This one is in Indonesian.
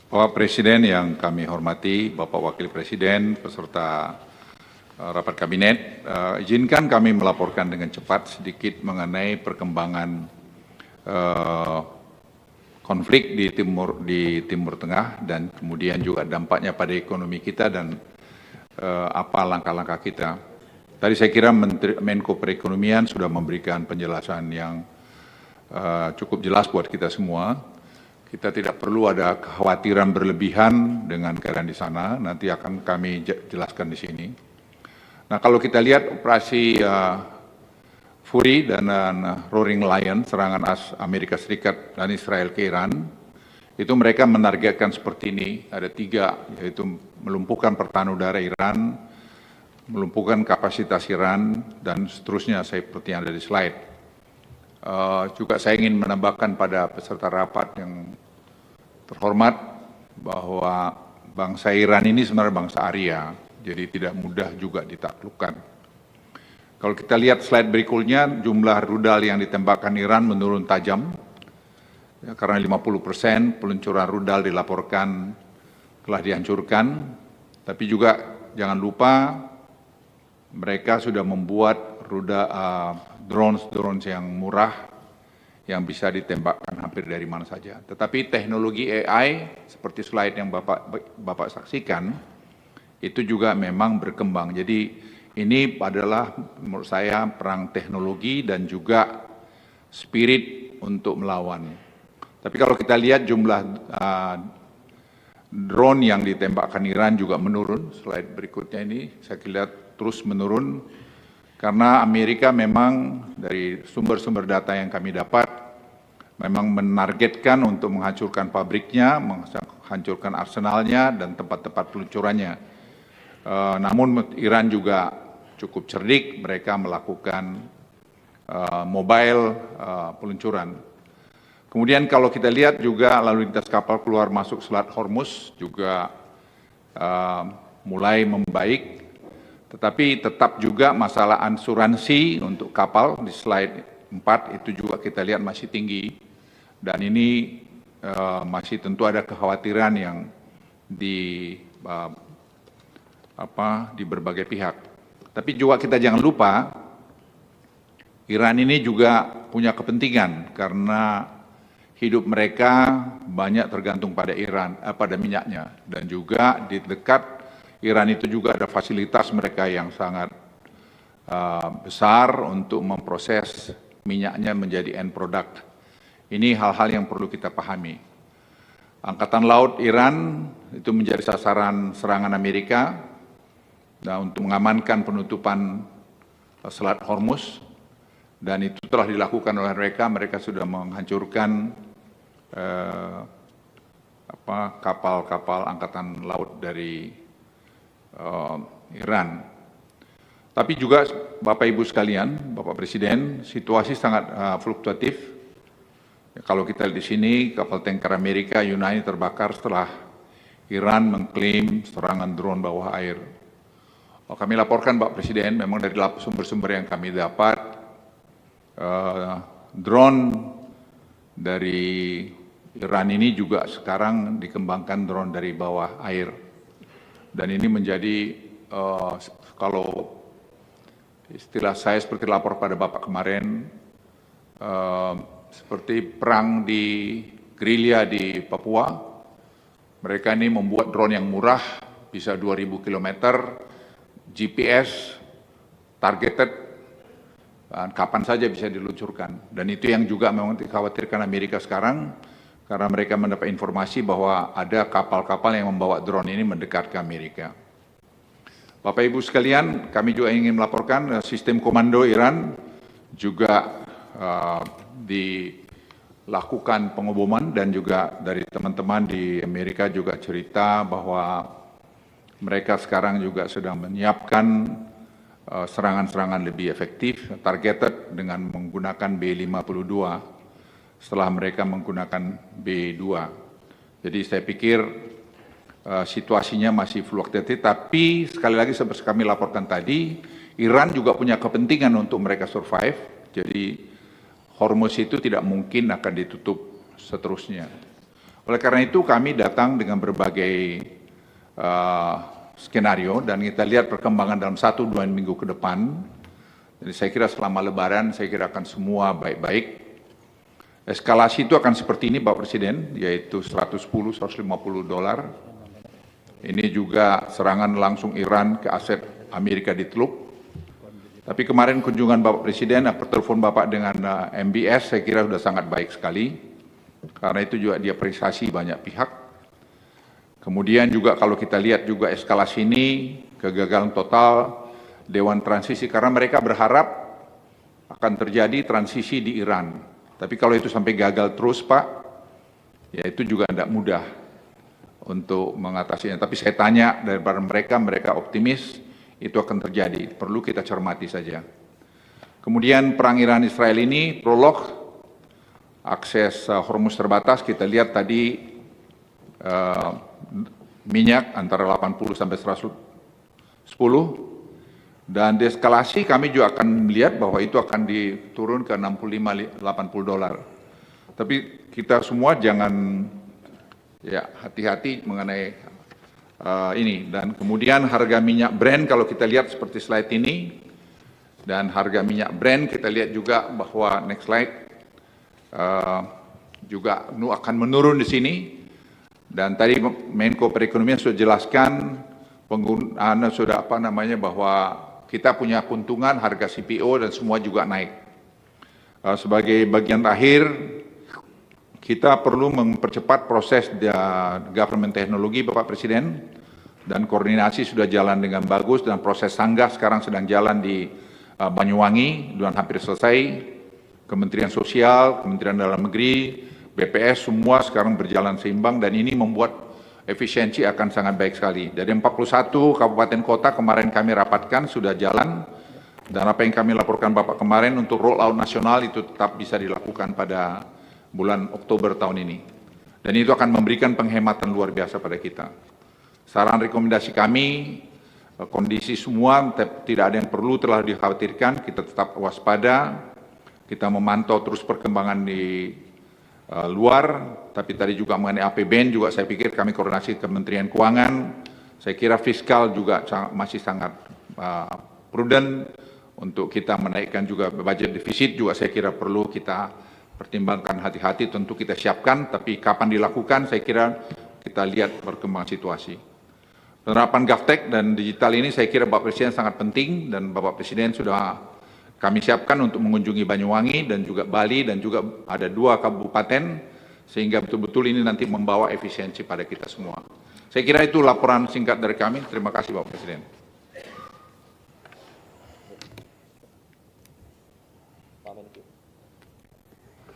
Bapak Presiden yang kami hormati, Bapak Wakil Presiden, peserta rapat kabinet, izinkan kami melaporkan dengan cepat sedikit mengenai perkembangan konflik di Timur Tengah dan kemudian juga dampaknya pada ekonomi kita dan apa langkah-langkah kita. Tadi saya kira Menko Perekonomian sudah memberikan penjelasan yang cukup jelas buat kita semua. Kita tidak perlu ada kekhawatiran berlebihan dengan keadaan di sana, nanti akan kami jelaskan di sini. Nah, kalau kita lihat operasi Fury dan Roaring Lion, serangan Amerika Serikat dan Israel ke Iran, itu mereka menargetkan seperti ini, ada 3, yaitu melumpuhkan pertahanan udara Iran, melumpuhkan kapasitas Iran, dan seterusnya seperti yang ada di slide. Juga saya ingin menambahkan pada peserta rapat yang terhormat bahwa bangsa Iran ini sebenarnya bangsa Arya, jadi tidak mudah juga ditaklukkan. Kalau kita lihat slide berikutnya, jumlah rudal yang ditembakkan Iran menurun tajam, ya, karena 50% peluncuran rudal dilaporkan telah dihancurkan, tapi juga jangan lupa mereka sudah membuat drones yang murah yang bisa ditembakkan hampir dari mana saja. Tetapi teknologi AI seperti slide yang Bapak saksikan itu juga memang berkembang. Jadi ini adalah menurut saya perang teknologi dan juga spirit untuk melawan. Tapi kalau kita lihat jumlah drone yang ditembakkan Iran juga menurun. Slide berikutnya ini saya lihat terus menurun. Karena Amerika memang dari sumber-sumber data yang kami dapat, memang menargetkan untuk menghancurkan pabriknya, menghancurkan arsenalnya, dan tempat-tempat peluncurannya. Namun Iran juga cukup cerdik, mereka melakukan mobile peluncuran. Kemudian kalau kita lihat juga lalu lintas kapal keluar masuk Selat Hormuz juga mulai membaik. Tetapi tetap juga masalah asuransi untuk kapal di slide 4 itu juga kita lihat masih tinggi. Dan ini masih tentu ada kekhawatiran yang di berbagai pihak. Tapi juga kita jangan lupa, Iran ini juga punya kepentingan karena hidup mereka banyak tergantung pada pada minyaknya. Dan juga di dekat Iran itu juga ada fasilitas mereka yang sangat besar untuk memproses minyaknya menjadi end product. Ini hal-hal yang perlu kita pahami. Angkatan Laut Iran itu menjadi sasaran serangan Amerika untuk mengamankan penutupan Selat Hormuz, dan itu telah dilakukan oleh mereka. Mereka sudah menghancurkan kapal-kapal angkatan laut dari Iran. Tapi juga Bapak Ibu sekalian, Bapak Presiden, situasi sangat fluktuatif. Kalau kita lihat di sini, kapal tanker Amerika Yunani terbakar setelah Iran mengklaim serangan drone bawah air. Kami laporkan Bapak Presiden, memang dari sumber-sumber yang kami dapat, drone dari Iran ini juga sekarang dikembangkan drone dari bawah air. Dan ini menjadi, kalau istilah saya seperti lapor pada Bapak kemarin, seperti perang di gerilya di Papua. Mereka ini membuat drone yang murah, bisa 2.000 km, GPS, targeted, dan kapan saja bisa diluncurkan. Dan itu yang juga memang dikhawatirkan Amerika sekarang, karena mereka mendapat informasi bahwa ada kapal-kapal yang membawa drone ini mendekat ke Amerika. Bapak Ibu sekalian, kami juga ingin melaporkan sistem komando Iran juga dilakukan pengeboman, dan juga dari teman-teman di Amerika juga cerita bahwa mereka sekarang juga sedang menyiapkan serangan-serangan lebih efektif, targeted dengan menggunakan B-52 setelah mereka menggunakan B-2. Jadi saya pikir situasinya masih fluktuatif, tapi sekali lagi seperti kami laporkan tadi, Iran juga punya kepentingan untuk mereka survive, jadi Hormuz itu tidak mungkin akan ditutup seterusnya. Oleh karena itu kami datang dengan berbagai skenario dan kita lihat perkembangan dalam 1-2 minggu ke depan. Jadi saya kira selama Lebaran saya kira akan semua baik-baik. Eskalasi itu akan seperti ini Pak Presiden, yaitu 110-150 dolar. Ini juga serangan langsung Iran ke aset Amerika di Teluk. Tapi kemarin kunjungan Bapak Presiden, pertelepon Bapak dengan MBS, saya kira sudah sangat baik sekali. Karena itu juga diapresiasi banyak pihak. Kemudian juga kalau kita lihat juga eskalasi ini, kegagalan total Dewan Transisi, karena mereka berharap akan terjadi transisi di Iran. Tapi kalau itu sampai gagal terus Pak, ya itu juga tidak mudah untuk mengatasinya. Tapi saya tanya daripada mereka optimis itu akan terjadi. Perlu kita cermati saja. Kemudian perang Iran-Israel ini, prolog, akses Hormuz terbatas, kita lihat tadi minyak antara 80 sampai 110, dan deeskalasi kami juga akan melihat bahwa itu akan diturun ke 65-80 dolar. Tapi kita semua jangan ya hati-hati mengenai ini. Dan kemudian harga minyak Brent kalau kita lihat seperti slide ini, dan harga minyak Brent kita lihat juga bahwa next slide juga akan menurun di sini. Dan tadi Menko Perekonomian sudah jelaskan penggunaan sudah bahwa kita punya keuntungan harga CPO dan semua juga naik. Sebagai bagian terakhir, kita perlu mempercepat proses government teknologi Bapak Presiden, dan koordinasi sudah jalan dengan bagus, dan proses sanggah sekarang sedang jalan di Banyuwangi, dan hampir selesai. Kementerian Sosial, Kementerian Dalam Negeri, BPS, semua sekarang berjalan seimbang, dan ini membuat efisiensi akan sangat baik sekali. Dari 41 kabupaten kota kemarin kami rapatkan sudah jalan, dan apa yang kami laporkan Bapak kemarin untuk roll out nasional itu tetap bisa dilakukan pada bulan Oktober tahun ini. Dan itu akan memberikan penghematan luar biasa pada kita. Saran rekomendasi kami, kondisi semua tidak ada yang perlu terlalu dikhawatirkan, kita tetap waspada, kita memantau terus perkembangan di luar, tapi tadi juga mengenai APBN juga saya pikir kami koordinasi Kementerian Keuangan, saya kira fiskal juga masih sangat prudent untuk kita menaikkan juga budget defisit juga saya kira perlu kita pertimbangkan hati-hati, tentu kita siapkan, tapi kapan dilakukan saya kira kita lihat perkembangan situasi. Penerapan GovTech dan digital ini saya kira Bapak Presiden sangat penting, dan Bapak Presiden sudah kami siapkan untuk mengunjungi Banyuwangi dan juga Bali, dan juga ada 2 kabupaten, sehingga betul-betul ini nanti membawa efisiensi pada kita semua. Saya kira itu laporan singkat dari kami. Terima kasih Bapak Presiden.